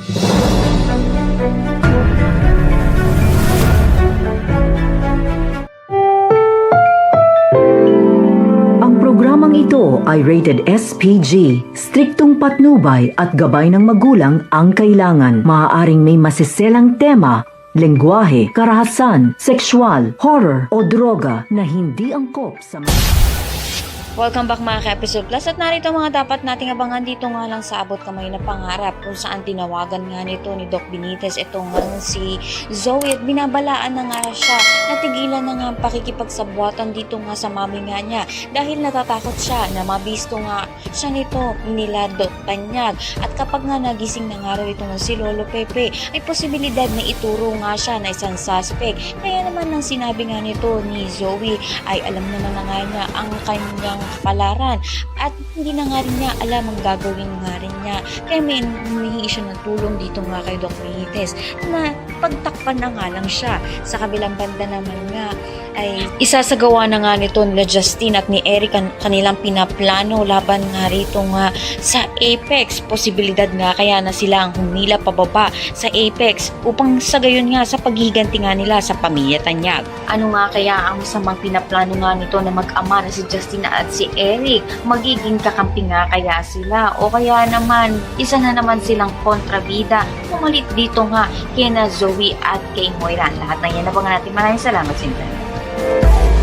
Ang programang ito ay rated SPG. Striktong patnubay at gabay ng magulang ang kailangan. Maaaring may masiselang tema, lengguwahe, karahasan, sexual, horror o droga na hindi angkop sa Welcome back mga ka-Episode Plus at narito mga dapat nating abangan dito nga lang sa abot kamay na pangarap kung saan tinawagan nga nito ni Doc Benitez itong si Zoe at binabalaan na nga siya natigilan na nga ang pakikipagsabuatan dito nga sa mami nga niya dahil natatakot siya na mabisto nga siya nito nila Doc Tanyag at kapag nga nagising na nga raw itong si Lolo Pepe ay posibilidad na ituro nga siya na isang suspect kaya naman nang sinabi nga nito ni Zoe ay alam naman na nga niya ang kanyang kapalaran at hindi na nga rin niya alam ang gagawin nga rin niya kaya may humihingi siya ng tulong dito nga kay Doc Benitez na pagtakpan na nga lang siya. Sa kabilang banda naman nga ay isasagawa na nga nito nila Justine at ni Eric kanilang pinaplano laban nga rito nga sa Apex. Posibilidad nga kaya na sila ang humila pababa sa Apex upang sa gayon nga sa paghiganti nga nila sa pamilya Tanyag. Ano nga kaya ang masamang pinaplano nga nito na mag-ama na si Justine at si Eric? Magiging kakampi nga kaya sila o kaya naman isa na naman silang kontrabida pumalit dito nga kina Zoe at kay Moira. Lahat na yan abangan natin. Maraming salamat sa inyo.